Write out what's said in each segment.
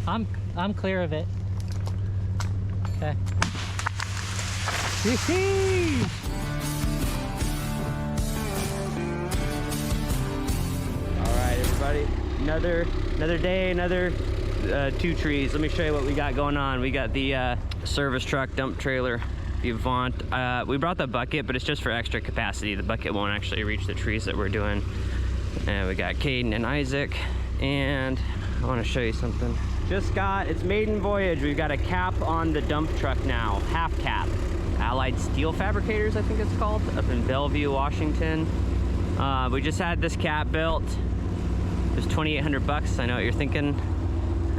I'm clear of it. Okay. All right, everybody. Another day, another 2 trees. Let me show you what we got going on. We got the service truck dump trailer, the Avant. We brought the bucket, but it's just for extra capacity. The bucket won't actually reach the trees that we're doing. And we got Caden and Isaac, and I want to show you something. It's maiden voyage. We've got a cap on the dump truck now, half cap. Allied Steel Fabricators, I think it's called, up in Bellevue, Washington. We just had this cap built. It was $2,800. I know what you're thinking.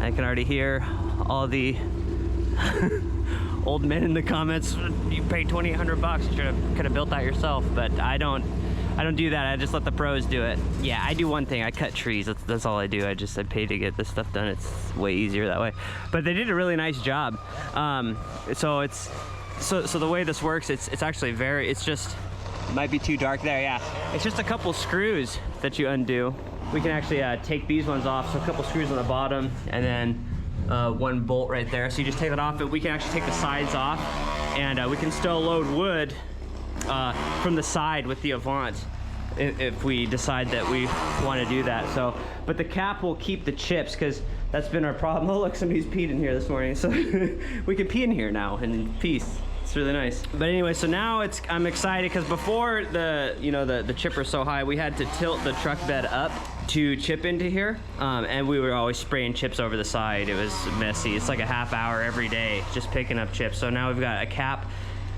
I can already hear all the old men in the comments. You paid $2,800. You could have built that yourself, but I don't do that. I just let the pros do it. Yeah, I do one thing. I cut trees. That's all I do. I pay to get this stuff done. It's way easier that way. But they did a really nice job. So the way this works, it's actually it might be too dark there. Yeah, it's just a couple screws that you undo. We can actually take these ones off. So a couple screws on the bottom, and then one bolt right there. So you just take that off, but we can actually take the sides off, and we can still load wood from the side with the Avant if we decide that we want to do that. So, but the cap will keep the chips, because that's been our problem. Oh look, somebody's peed in here this morning. So we can pee in here now in peace. It's really nice. But anyway, so now I'm excited, because before the chipper's so high, we had to tilt the truck bed up to chip into here, and we were always spraying chips over the side. It was messy. It's like a half hour every day just picking up chips. So now we've got a cap,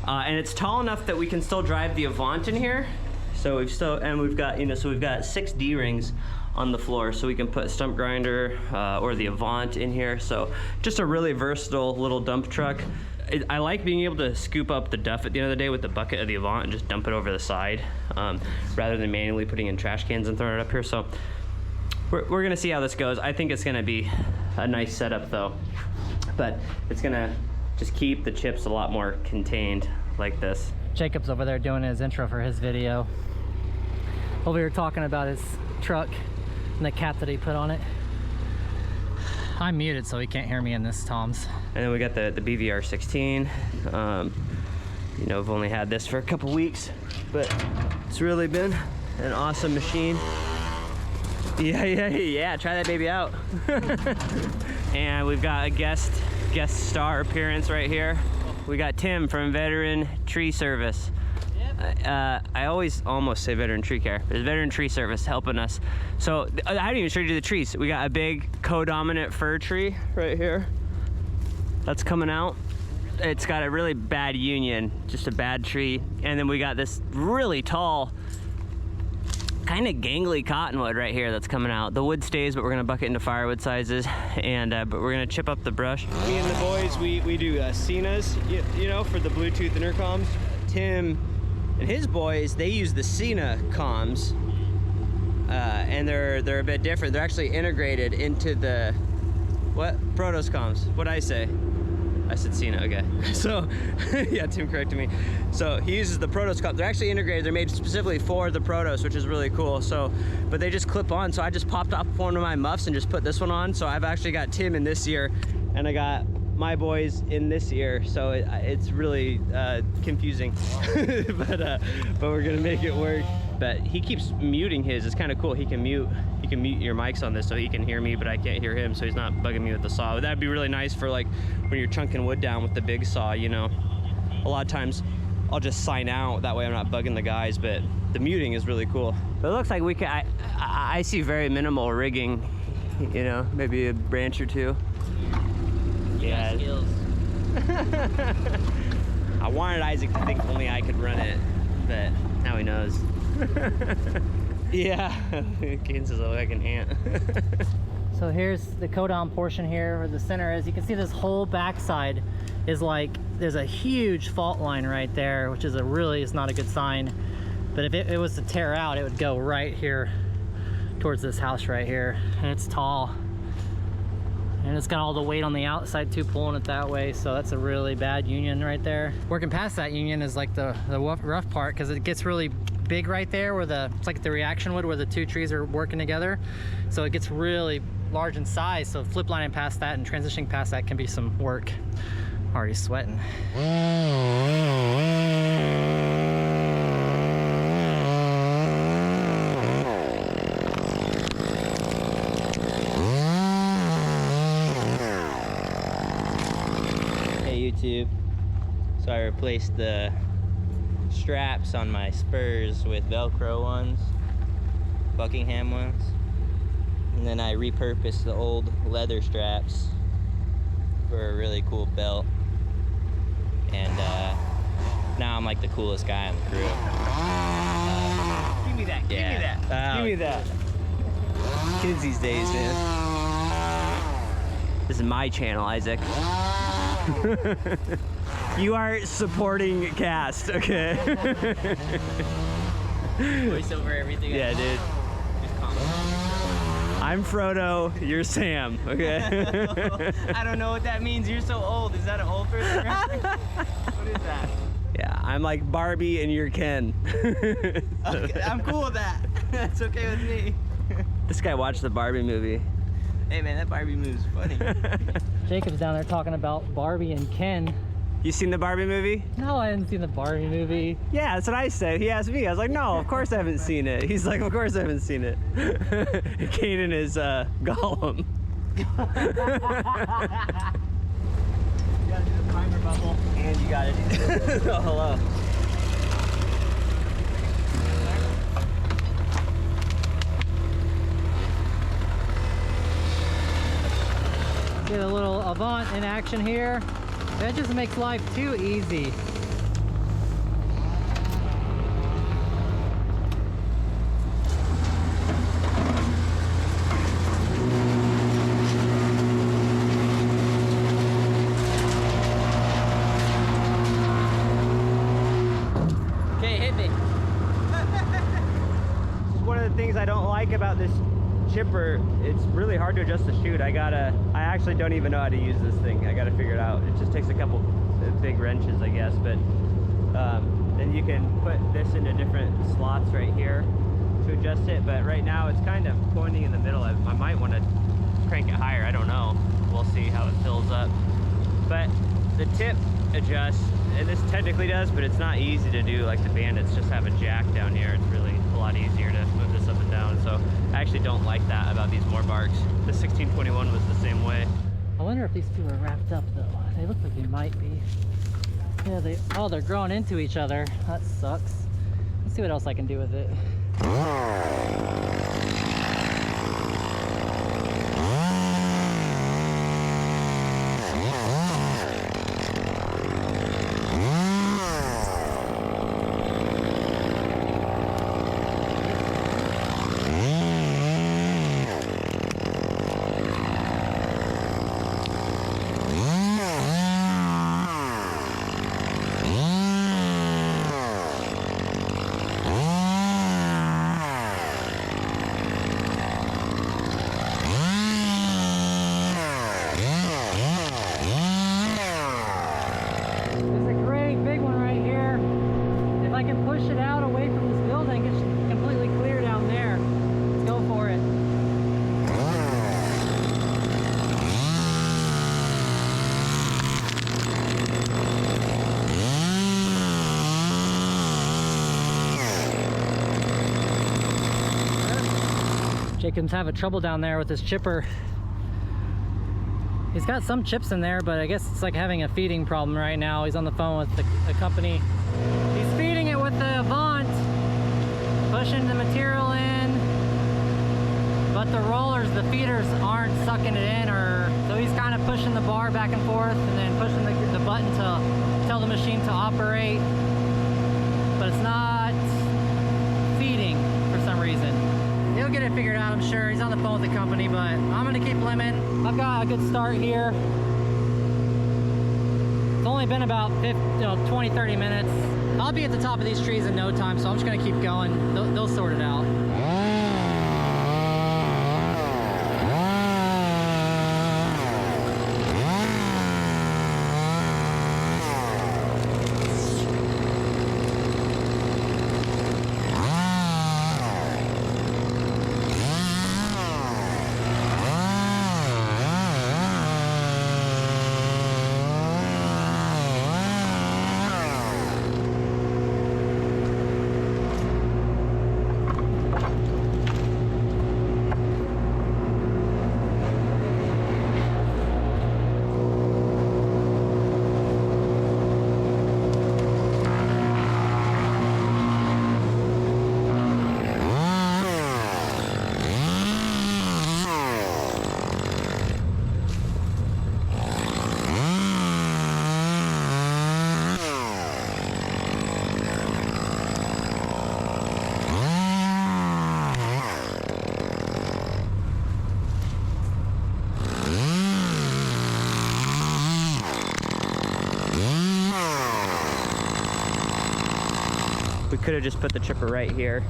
and it's tall enough that we can still drive the Avant in here. So we've got 6 D-rings on the floor, so we can put a stump grinder or the Avant in here. So just a really versatile little dump truck. I like being able to scoop up the duff at the end of the day with the bucket of the Avant and just dump it over the side, rather than manually putting in trash cans and throwing it up here. So we're gonna see how this goes. I think it's gonna be a nice setup though, but it's gonna just keep the chips a lot more contained like this. Jacob's over there doing his intro for his video. Over here talking about his truck and the cap that he put on it. I'm muted, so he can't hear me in this Tom's. And then we got the BVR 16. I've only had this for a couple weeks, but it's really been an awesome machine. Yeah, try that baby out. And we've got a guest star appearance right here. We got Tim from Veteran Tree Service. I always almost say Veteran Tree Care, but it's Veteran Tree Service helping us. So I didn't even show you the trees. We got a big Codominant Fir tree right here that's coming out. It's got a really bad union, just a bad tree. And then we got this really tall, kind of gangly cottonwood right here that's coming out. The wood stays, but we're gonna bucket into firewood sizes, and but we're gonna chip up the brush. Me and the boys, we do Cenas, for the Bluetooth intercoms. Tim and his boys, they use the Cena comms, and they're a bit different. They're actually integrated into the Protos comms. What'd I say? I said Cena, okay. So, yeah, Tim corrected me. So he uses the Protos comms. They're actually integrated. They're made specifically for the Protos, which is really cool. So, but they just clip on. So I just popped off one of my muffs and just put this one on. So I've actually got Tim in this ear, and I got my boys in this ear. So it's really confusing, but we're gonna make it work. But he keeps muting his. It's kind of cool. He can mute your mics on this, so he can hear me, but I can't hear him, so he's not bugging me with the saw. That'd be really nice for like when you're chunking wood down with the big saw. A lot of times I'll just sign out, that way I'm not bugging the guys, but the muting is really cool. But it looks like we can. I see very minimal rigging, maybe a branch or two. Yeah. Skills. I wanted Isaac to think only I could run it, but now he knows. Yeah, Caden says I look like an ant. So here's the Codom portion here, where the center is. You can see this whole backside is like, there's a huge fault line right there, which is it's not a good sign. But if it was to tear out, it would go right here towards this house right here. And it's tall. And it's got all the weight on the outside too, pulling it that way. So that's a really bad union right there. Working past that union is like the rough part, because it gets really big right there where it's like the reaction wood where the two trees are working together. So it gets really large in size. So flip lining past that and transitioning past that can be some work. Already sweating. YouTube. So I replaced the straps on my spurs with Velcro ones, Buckingham ones, and then I repurposed the old leather straps for a really cool belt, and now I'm like the coolest guy on the crew. Give me that, give me that, give me that. Kids these days, man. This is my channel, Isaac. You are supporting cast, okay? Voice over everything. Yeah, dude. I'm Frodo, you're Sam, okay? I don't know what that means. You're so old. Is that an old person reference? What is that? Yeah, I'm like Barbie and you're Ken. Okay, I'm cool with that. That's okay with me. This guy watched the Barbie movie. Hey man, that Barbie move's funny. Jacob's down there talking about Barbie and Ken. You seen the Barbie movie? No, I hadn't seen the Barbie movie. Yeah, that's what I said. He asked me. I was like, no, of course I haven't seen it. He's like, of course I haven't seen it. Kaden is Gollum. You gotta do the primer bubble. And you gotta do oh, hello. Get a little Avant in action here. That just makes life too easy. Okay, hit me. One of the things I don't like about this chipper, it's really hard to adjust the chute. I actually don't even know how to use this thing. I gotta figure it out. It just takes a couple big wrenches, I guess, but then you can put this into different slots right here to adjust it, but right now it's kind of pointing in the middle. I might want to crank it higher, I don't know. We'll see how it fills up. But the tip adjusts, and this technically does, but it's not easy to do like the Bandits just have a jack down here. It's really a lot easier to move this up and down, so I actually don't like that about these Moorbarks. The 1621 was the same way. I wonder if these two are wrapped up though. They look like they might be. Yeah, they're growing into each other. That sucks. Let's see what else I can do with it. Jacob's having trouble down there with his chipper. He's got some chips in there, but I guess it's like having a feeding problem right now. He's on the phone with the company. He's feeding it with the Avant, pushing the material in, but the rollers, the feeders aren't sucking it in, so he's kind of pushing the bar back and forth and then pushing the button to tell the machine to operate, but it's not feeding for some reason. He'll get it figured out, I'm sure. He's on the phone with the company, but I'm gonna keep limming. I've got a good start here. It's only been about 20, 30 minutes. I'll be at the top of these trees in no time, so I'm just gonna keep going. They'll sort it out. could have just put the chipper right here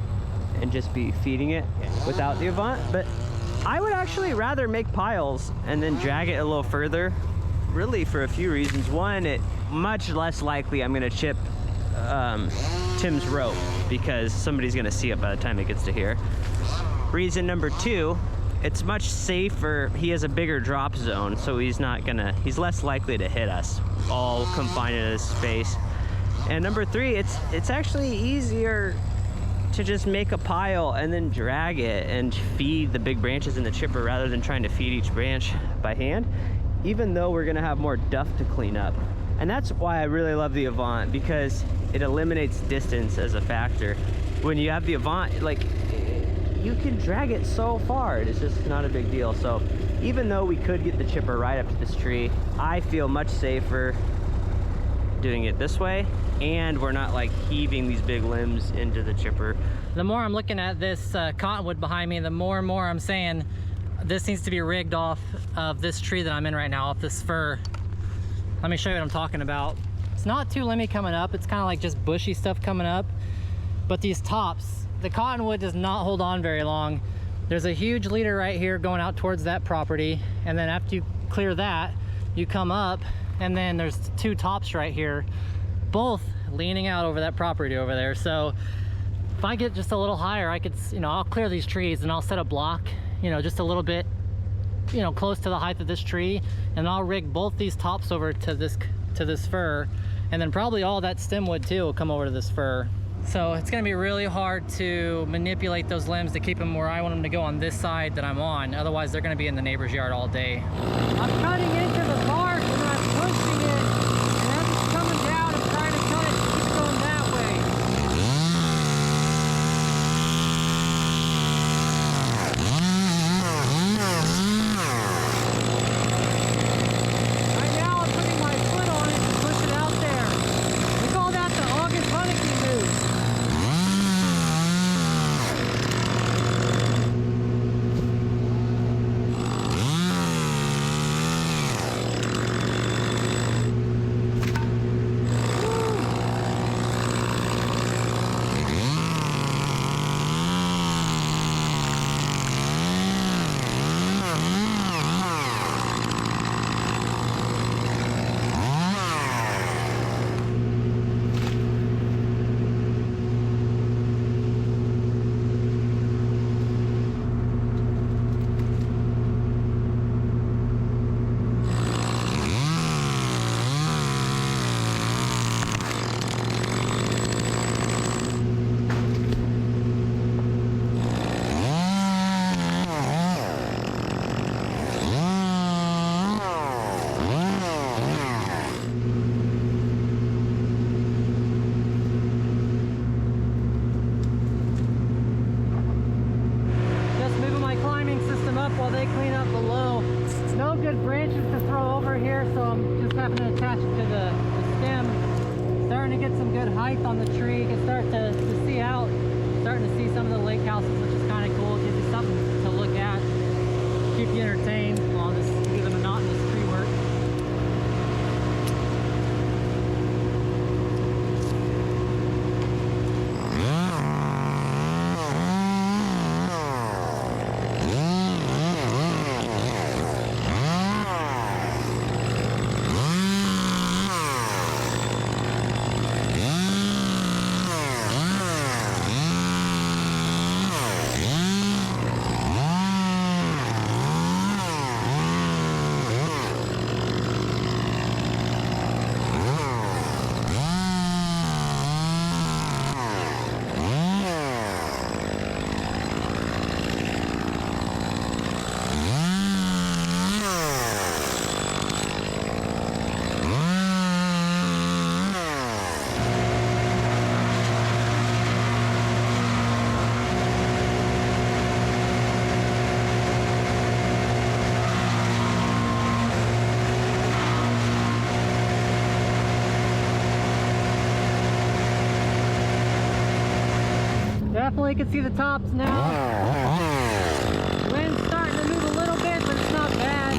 and just be feeding it without the Avant, but I would actually rather make piles and then drag it a little further, really for a few reasons. One, it much less likely I'm gonna chip Tim's rope because somebody's gonna see it by the time it gets to here. Reason number two, it's much safer. He has a bigger drop zone, so he's less likely to hit us, all confined in his space. And number three, it's actually easier to just make a pile and then drag it and feed the big branches in the chipper rather than trying to feed each branch by hand, even though we're gonna have more duff to clean up. And that's why I really love the Avant, because it eliminates distance as a factor. When you have the Avant, like, you can drag it so far, it's just not a big deal. So even though we could get the chipper right up to this tree, I feel much safer doing it this way, and we're not like heaving these big limbs into the chipper. The more I'm looking at this cottonwood behind me, the more and more I'm saying this needs to be rigged off of this tree that I'm in right now, off this fir. Let me show you what I'm talking about. It's not too limby coming up, it's kind of like just bushy stuff coming up, but these tops, the cottonwood does not hold on very long. There's a huge leader right here going out towards that property, and then after you clear that, you come up, and then there's two tops right here, both leaning out over that property over there. So if I get just a little higher, I could, I'll clear these trees and I'll set a block, just a little bit, close to the height of this tree, and I'll rig both these tops over to this fir, and then probably all that stem wood too will come over to this fir. So it's gonna be really hard to manipulate those limbs to keep them where I want them to go on this side that I'm on. Otherwise, they're gonna be in the neighbor's yard all day. I'm cutting into the bark and I'm pushing it, and as it's coming down, I'm trying to cut it to keep going that way. Right now, I'm putting my foot on it to push it out there. We call that the August Huntington move. While they clean up below. No good branches to throw over here, so I'm just having to attach it to the stem. Starting to get some good height on the tree. You can start to see out. Starting to see some of the lake houses, which is kind of cool. It gives you something to look at. Keep you entertained while this do the monotonous tree work. Definitely can see the tops now. Wind's starting to move a little bit, but it's not bad.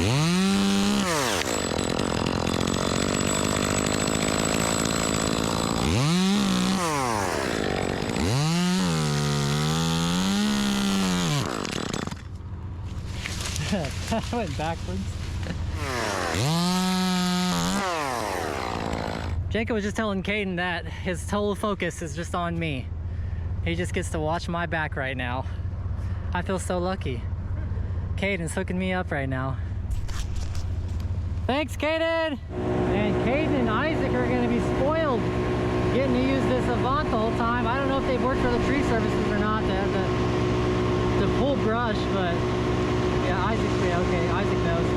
I went backwards. Jacob was just telling Caden that his total focus is just on me. He just gets to watch my back right now. I feel so lucky. Caden's hooking me up right now. Thanks, Caden! And Caden and Isaac are gonna be spoiled getting to use this Avant the whole time. I don't know if they've worked for the tree services or not to have the pull brush, but yeah, Isaac's pretty okay. Isaac knows.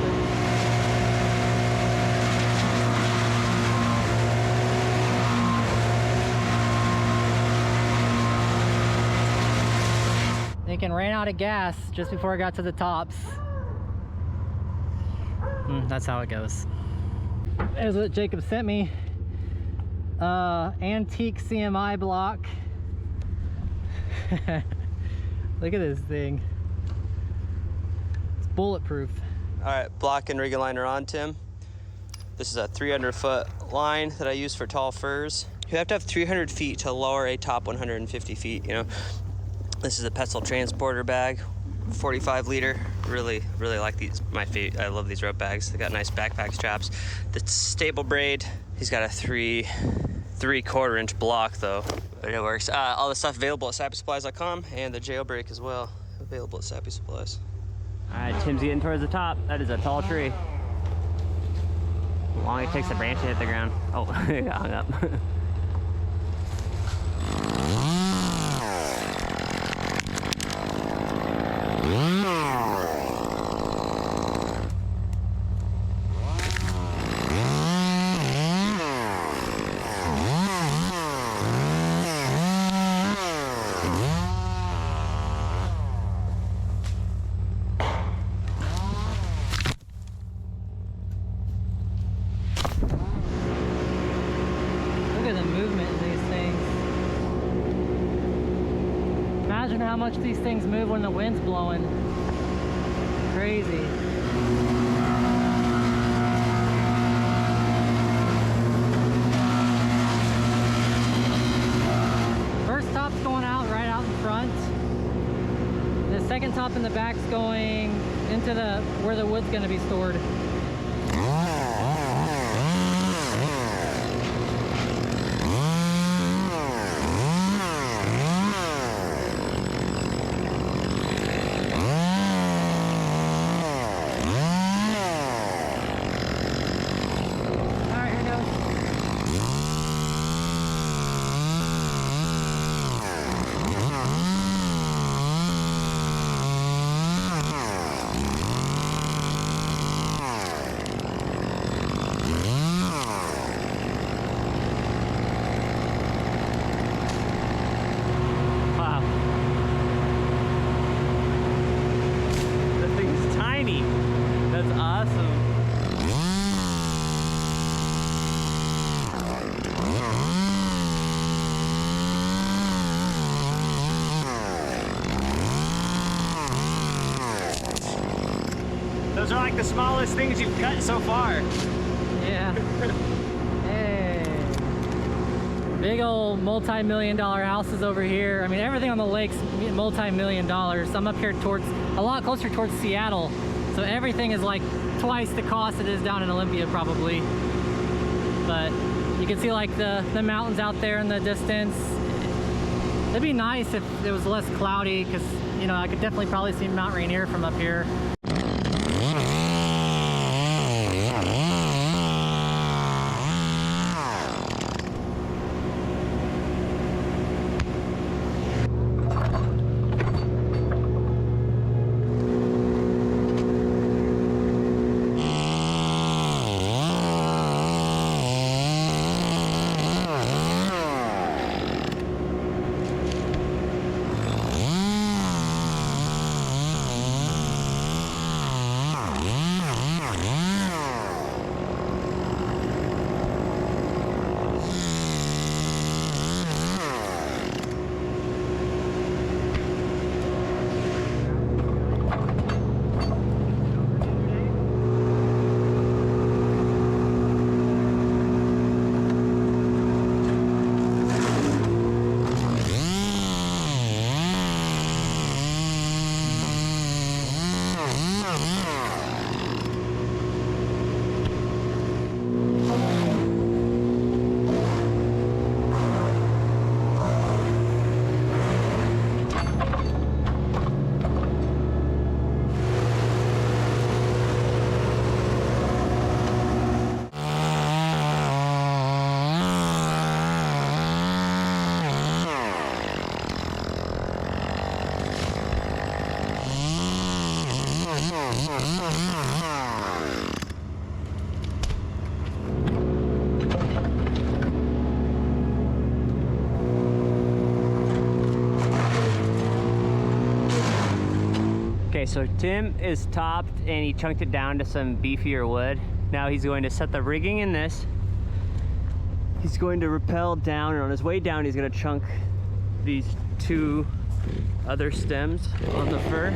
Thinking ran out of gas just before I got to the tops. That's how it goes. There's what Jacob sent me. Antique CMI block. Look at this thing. It's bulletproof. All right, block and rigging line are on, Tim. This is a 300-foot line that I use for tall firs. You have to have 300 feet to lower a top 150 feet, you know. This is a Petzl transporter bag, 45 liter. Really like these. I love these rope bags. They got nice backpack straps. The stable braid, he's got a 3/4 inch block though, but it works. All the stuff available at sappysupplies.com, and the jailbreak as well, available at Sappy Supplies. All right, Tim's getting towards the top. That is a tall tree. How long it takes the branch to hit the ground. Oh, it got hung up. Look at the movement in these things. Imagine how much these things move when the wind's blowing. Crazy. First top's going out right out in front. The second top in the back's going into where the wood's going to be stored. Those are like the smallest things you've cut so far. Yeah. Hey. Big old multi-million-dollar houses over here. I mean, everything on the lake's multi-million dollars. I'm up here a lot closer towards Seattle. So everything is like twice the cost it is down in Olympia probably. But you can see like the mountains out there in the distance. It'd be nice if it was less cloudy because, you know, I could definitely probably see Mount Rainier from up here. Okay, so Tim is topped and he chunked it down to some beefier wood. Now he's going to set the rigging in this. He's going to rappel down, and on his way down he's going to chunk these 2 other stems on the fir.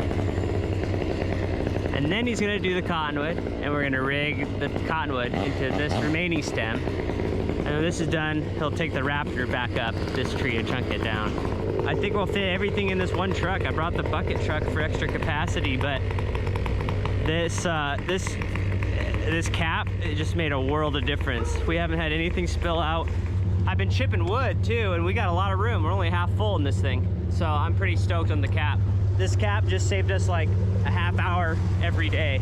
And then he's going to do the cottonwood, and we're going to rig the cottonwood into this remaining stem. And when this is done, he'll take the Raptor back up this tree and chunk it down. I think we'll fit everything in this one truck. I brought the bucket truck for extra capacity, but this cap, it just made a world of difference. We haven't had anything spill out. I've been chipping wood too, and we got a lot of room. We're only half full in this thing, so I'm pretty stoked on the cap. This cap just saved us like a half hour every day.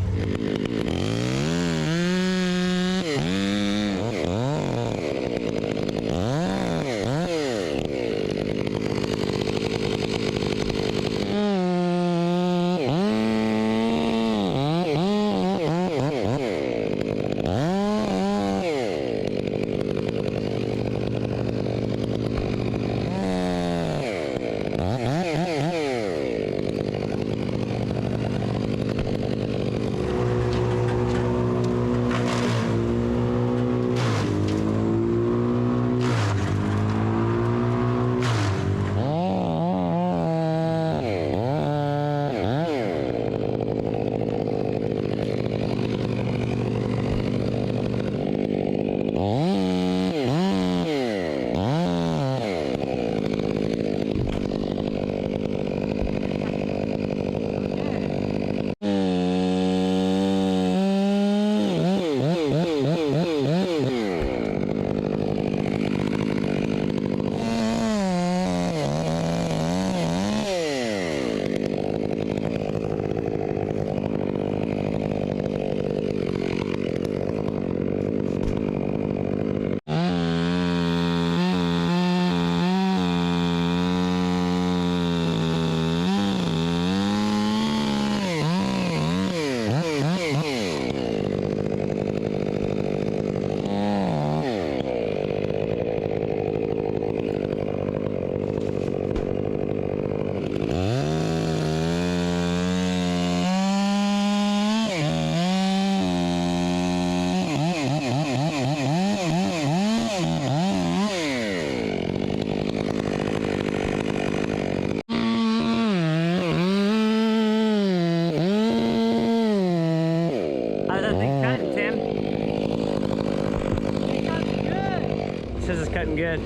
Cutting good.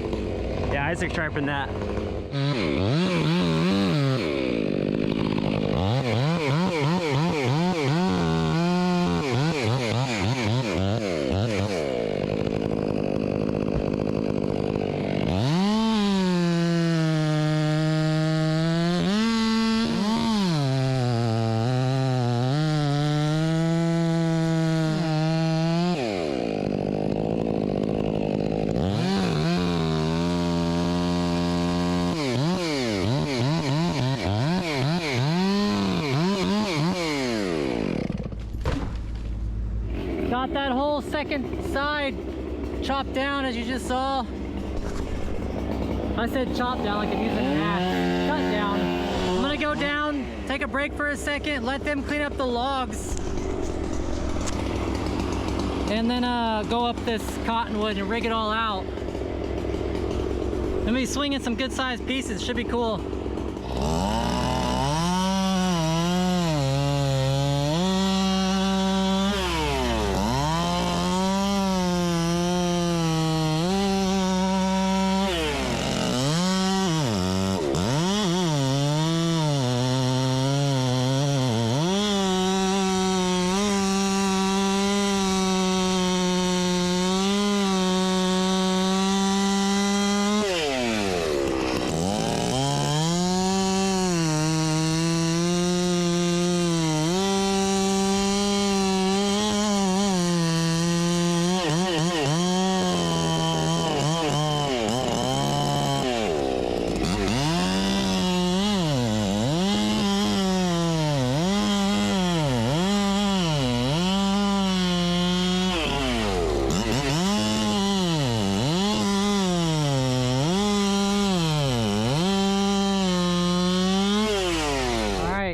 Yeah, Isaac sharpened that. Got that whole second side chopped down, as you just saw. I said chop down like I'm using an axe. Cut down. I'm gonna go down, take a break for a second, let them clean up the logs, and then go up this cottonwood and rig it all out. Let me swing in some good sized pieces, should be cool.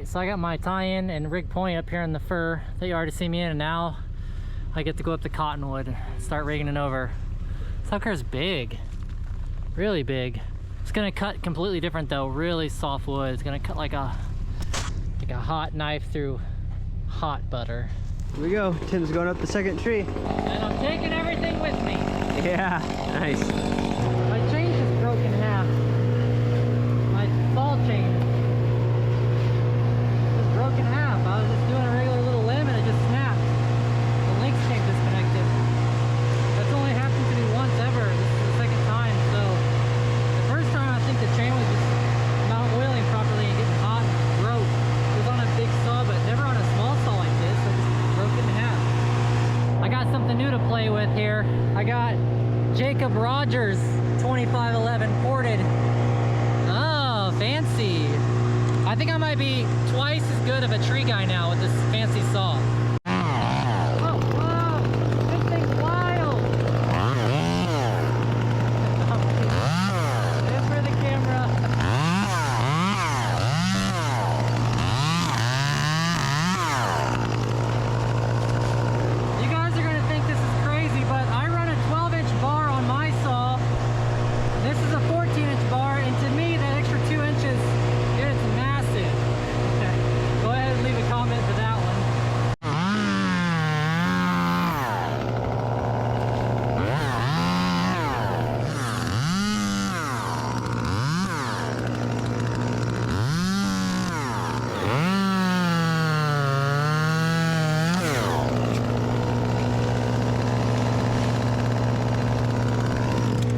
so I got my tie-in and rig point up here in the fir that you already see me in, and now I get to go up to Cottonwood and start rigging it over. This sucker is big, really big. It's gonna cut completely different though, really soft wood. It's gonna cut like a hot knife through hot butter. Here we go. Tim's going up the second tree. And I'm taking everything with me. Yeah, nice. My chain just broke in half. My saw chain just broke in half. I was just doing a regular little limb and it just snapped. The links came disconnected. That's only happened to me once ever. This is the second time. So the first time I think the chain was just not oiling properly and getting hot and broke. It was on a big saw, but never on a small saw like this. So it just broke it in half. I got something new to play with here. I got Jacob Rogers 2511 ported. Oh, fancy. I think I might be twice as good of a tree guy now with this fancy saw. Oh, wow, this thing's wild. Good for the camera. You guys are gonna think this is crazy, but I run a 12-inch bar on my saw. This is a 14-inch bar, and to me, that extra 2 inches, it's massive. Go ahead and leave a comment for that one.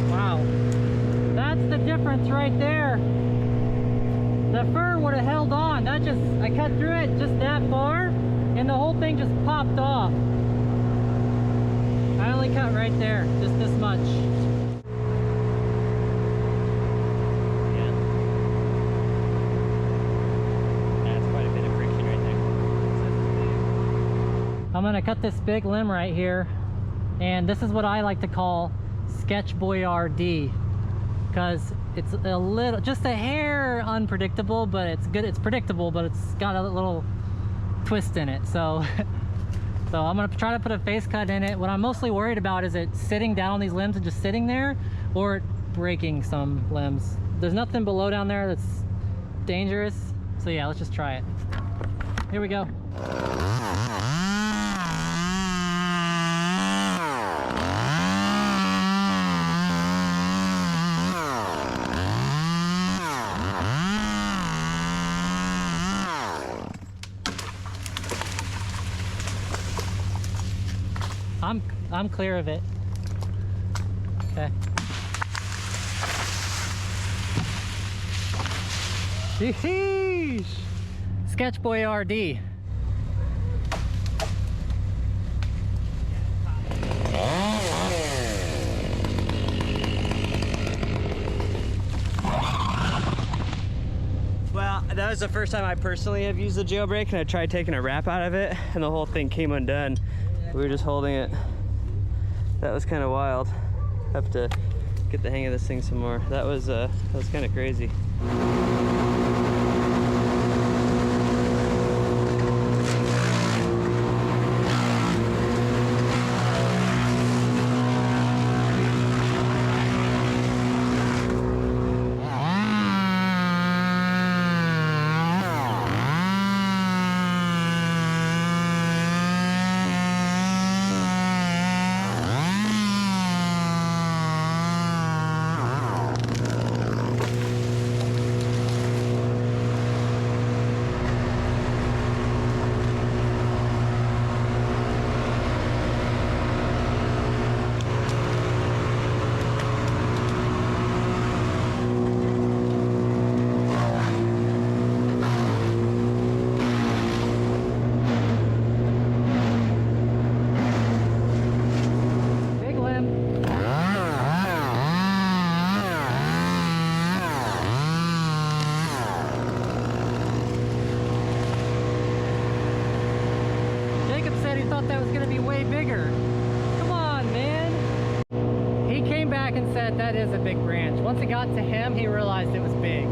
Wow, that's the difference right there. The fir would have held on. That just, I cut through it just that far, and the whole thing just popped off. I only cut right there, just this much. Yeah. That's quite a bit of friction right there. I'm gonna cut this big limb right here, and this is what I like to call Sketch Boyardee, because it's a little, just a hair unpredictable, but it's good. It's predictable, but it's got a little twist in it. So, so I'm gonna try to put a face cut in it. What I'm mostly worried about is it sitting down on these limbs and just sitting there, or it breaking some limbs. There's nothing below down there that's dangerous. So yeah, let's just try it. Here we go. I'm clear of it. Okay. Sheesh. Sketch Boyardee. Well, that was the first time I personally have used the jailbreak, and I tried taking a wrap out of it, and the whole thing came undone. We were just holding it. That was kind of wild. Have to get the hang of this thing some more. That was kind of crazy. Said that is a big branch. Once it got to him, he realized it was big.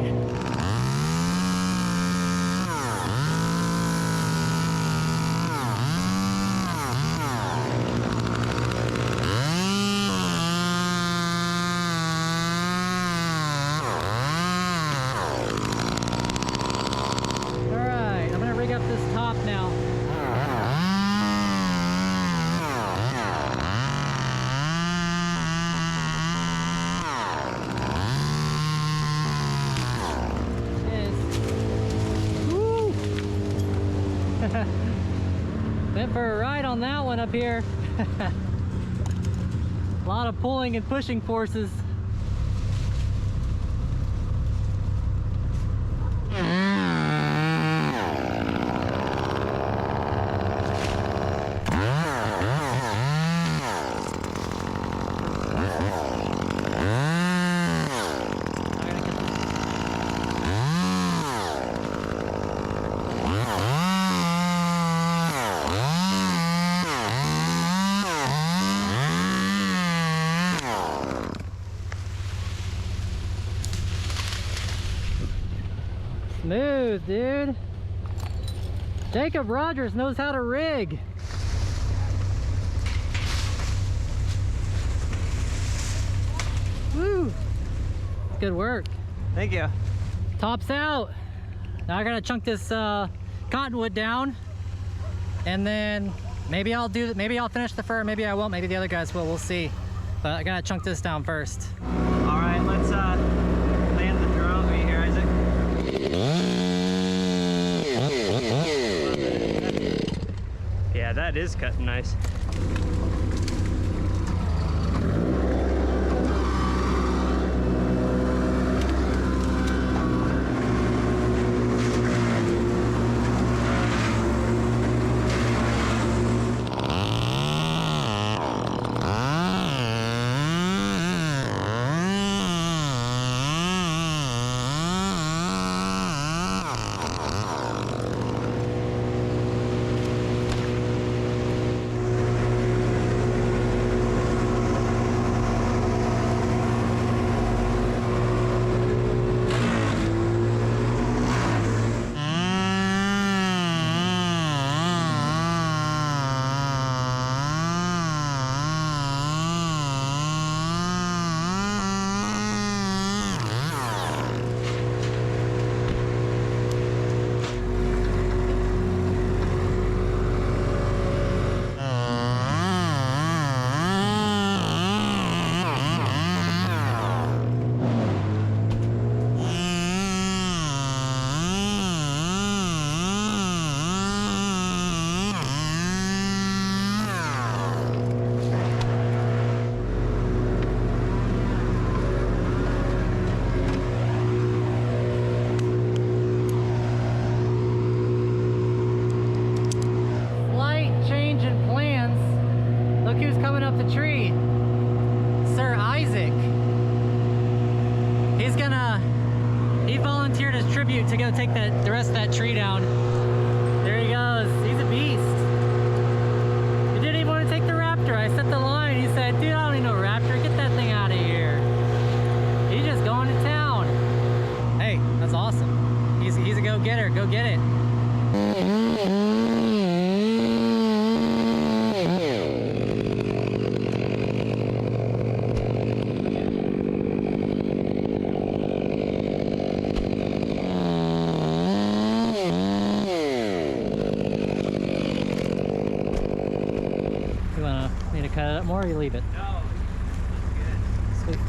Went for a ride on that one up here. A lot of pulling and pushing forces. Smooth, dude. Jacob Rogers knows how to rig. Woo! Good work. Thank you. Top's out. Now I gotta chunk this cottonwood down, and then maybe I'll finish the fir. Maybe I won't. Maybe the other guys will. We'll see. But I gotta chunk this down first. All right, let's land the drone. Are you here, Isaac? Yeah, that is cutting nice. To go take the rest of that tree down. There he goes. He's a beast. He didn't even want to take the Raptor. I set the line. He said, dude, I don't need no Raptor. Get that thing out of here. He's just going to town. Hey, that's awesome. He's a go-getter. Go get it. Cut it up more or you leave it? No, that's good. Sweet.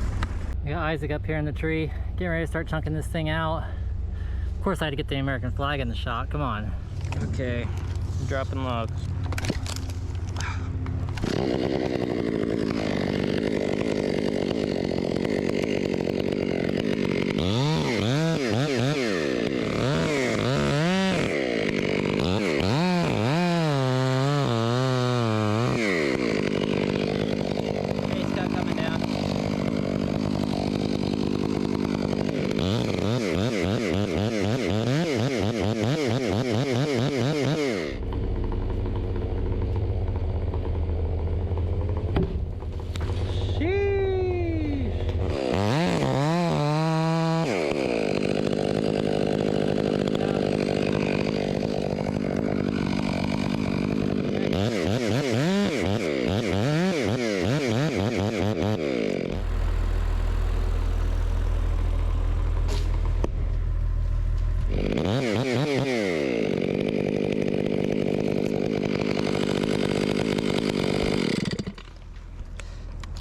We got Isaac up here in the tree, getting ready to start chunking this thing out. Of course I had to get the American flag in the shot, come on. Okay, I'm dropping logs.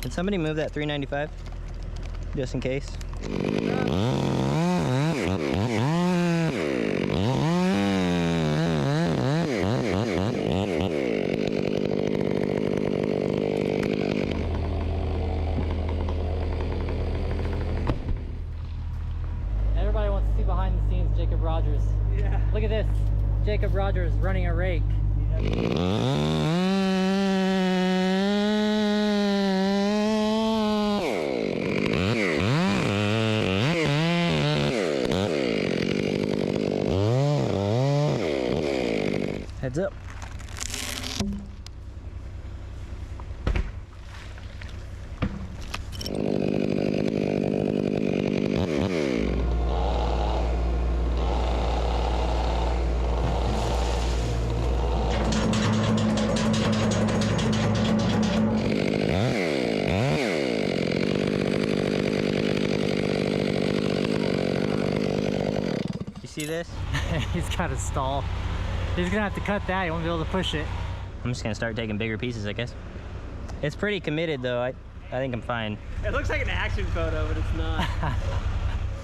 Can somebody move that 395? Just in case. Jacob Rogers running a rake. Heads up. You see this? He's got a stall. He's gonna have to cut that. He won't be able to push it. I'm just gonna start taking bigger pieces, I guess. It's pretty committed though. I think I'm fine. It looks like an action photo, but it's not.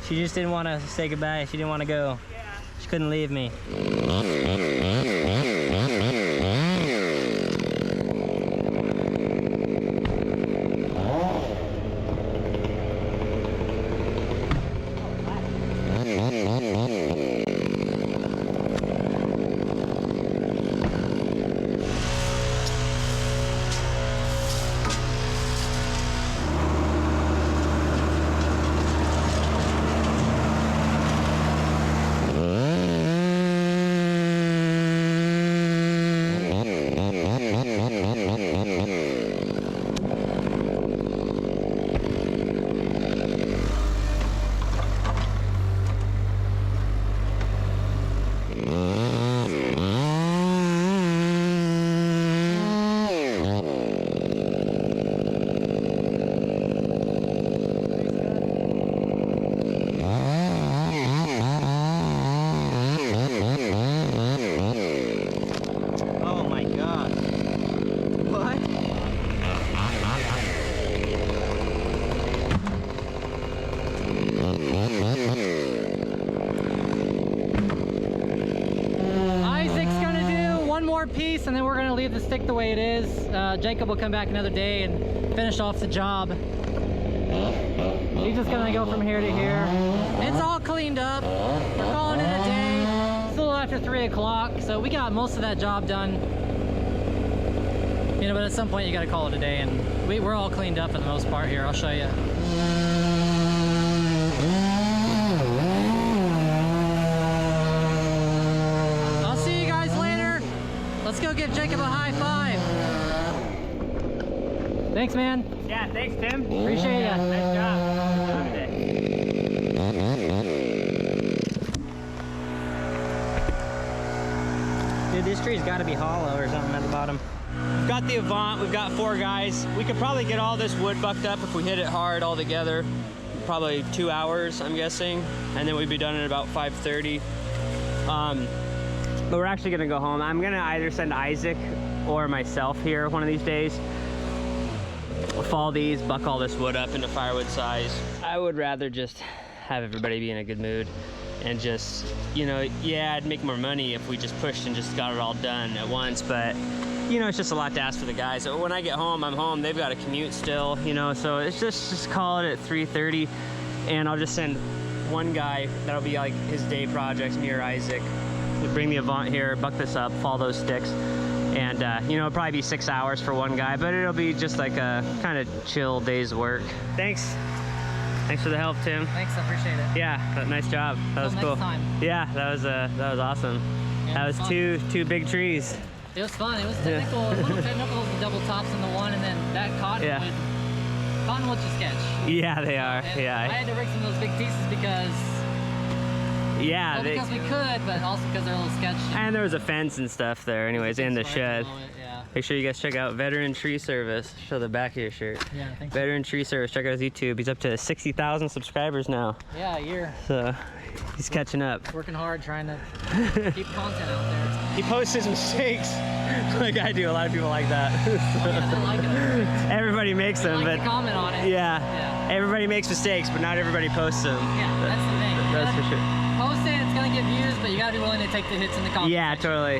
She just didn't want to say goodbye. She didn't want to go. Yeah. She couldn't leave me. Piece, and then we're gonna leave the stick the way it is. Jacob will come back another day and finish off the job. He's just gonna go from here to here. It's all cleaned up. We're calling it a day. It's a little after 3 o'clock, so we got most of that job done. You know, but at some point you gotta call it a day, and we're all cleaned up for the most part here. I'll show you. Let's go give Jacob a high five. Thanks, man. Yeah, thanks, Tim. Appreciate ya. Nice job. Good job today. Dude, this tree's got to be hollow or something at the bottom. We've got the Avant. We've got 4 guys. We could probably get all this wood bucked up if we hit it hard all together. Probably 2 hours, I'm guessing, and then we'd be done at about 5:30. But we're actually gonna go home. I'm gonna either send Isaac or myself here one of these days. Fall these, buck all this wood up into firewood size. I would rather just have everybody be in a good mood and just, you know, yeah, I'd make more money if we just pushed and just got it all done at once, but you know, it's just a lot to ask for the guys. So when I get home, I'm home. They've got to commute still, you know, so it's just call it at 3:30, and I'll just send one guy. That'll be like his day project, me or Isaac. We'll bring the Avant here, buck this up, fall those sticks, and you know, it'll probably be 6 hours for one guy, but it'll be just like a kind of chill day's work. Thanks for the help, Tim. Thanks, I appreciate it. Yeah, nice job. That was Until cool. next time. Yeah, that was awesome. Yeah, That was fun. two big trees. It was fun. It was technical, a little technical with the double tops in the one, and then that cottonwood. Yeah. Cottonwood's a sketch. Yeah, they are. And I Yeah, had to rig some of those big pieces because, yeah. well, because we could, but also because they're a little sketchy. And there was a fence and stuff there, anyways, in the shed. Yeah. Make sure you guys check out Veteran Tree Service. Show the back of your shirt. Yeah, thanks. Veteran Tree Service. Check out his YouTube. He's up to 60,000 subscribers now. Yeah, a year. So he's catching up. Working hard, trying to keep content out there. He posts his mistakes like I do. A lot of people like that. Oh, yeah, they like it. Everybody makes They them, like but to comment on it. yeah, Yeah. everybody makes mistakes, but not everybody posts them. Yeah, that's the thing. You That's for gotta sure. Post it, it's gonna get views, but you gotta be willing to take the hits in the comments. Yeah, totally.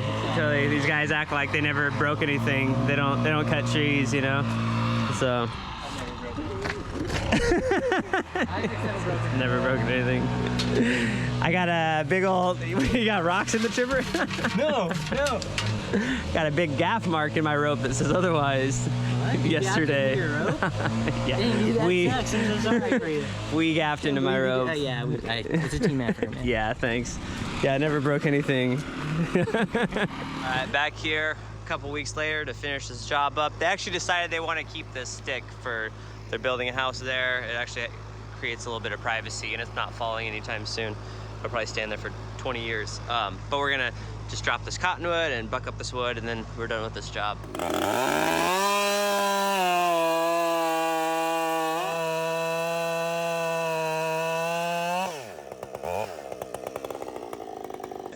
These guys act like they never broke anything. They don't cut trees, you know. So Never broken anything. I got a big old, you got rocks in the timber? No. Got a big gaff mark in my rope that says otherwise. Yesterday. Yeah. Dang, we gaffed into my rope. It's a team effort, man. Yeah, thanks. Yeah, I never broke anything. Alright, back here a couple weeks later to finish this job up. They actually decided they want to keep this stick for, they're building a house there. It actually creates a little bit of privacy and it's not falling anytime soon. It'll probably stand there for 20 years. But we're gonna just drop this cottonwood and buck up this wood and then we're done with this job.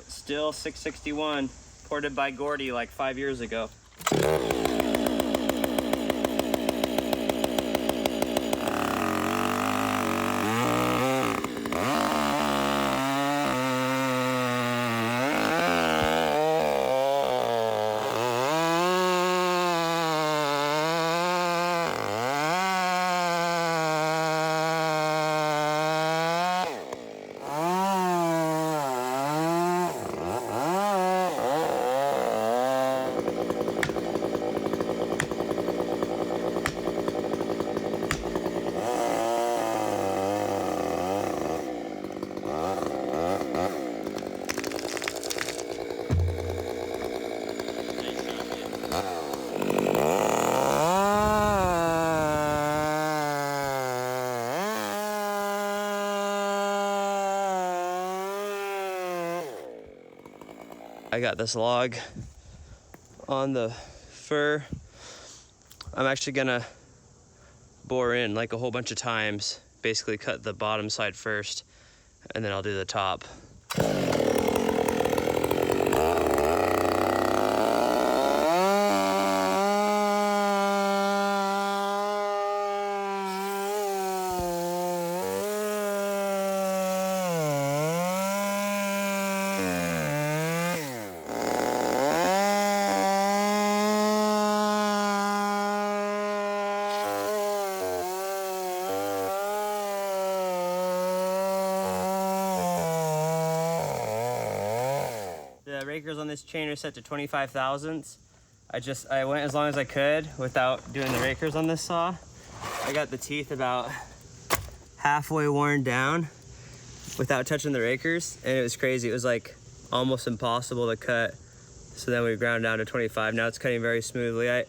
Still 661, ported by Gordy like 5 years ago. I got this log on the fir. I'm actually gonna bore in like a whole bunch of times, basically cut the bottom side first, and then I'll do the top. The rakers on this chain are set to 25 thousandths. I went as long as I could without doing the rakers on this saw. I got the teeth about halfway worn down without touching the rakers, and it was crazy. It was like almost impossible to cut. So then we ground down to 25. Now it's cutting very smoothly. I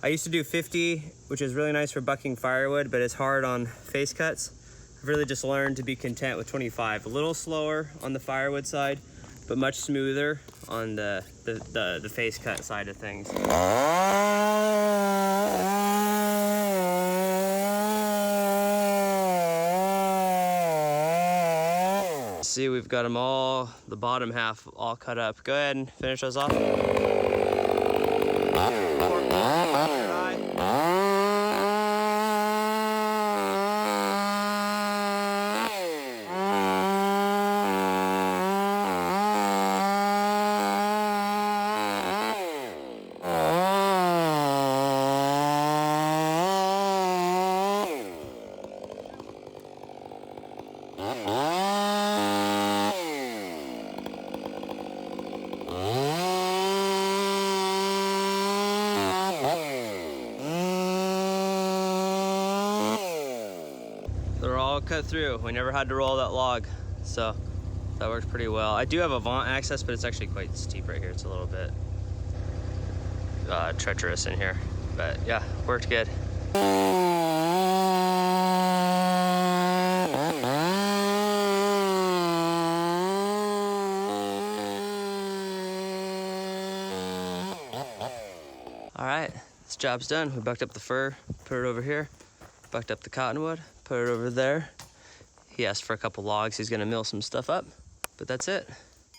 used to do 50, which is really nice for bucking firewood, but it's hard on face cuts. I've really just learned to be content with 25. A little slower on the firewood side, but much smoother on the face cut side of things. See, we've got them all, the bottom half all cut up. Go ahead and finish those off. They're all cut through. We never had to roll that log, so that works pretty well. I do have a vaunt access, but it's actually quite steep right here. It's a little bit treacherous in here, but yeah, worked good. All right, this job's done. We bucked up the fir, put it over here, bucked up the cottonwood, put it over there. He asked for a couple logs. He's gonna mill some stuff up, but that's it.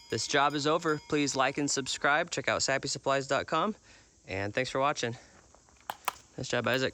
This job is over. Please like and subscribe. Check out sappysupplies.com, and thanks for watching. Nice job, Isaac.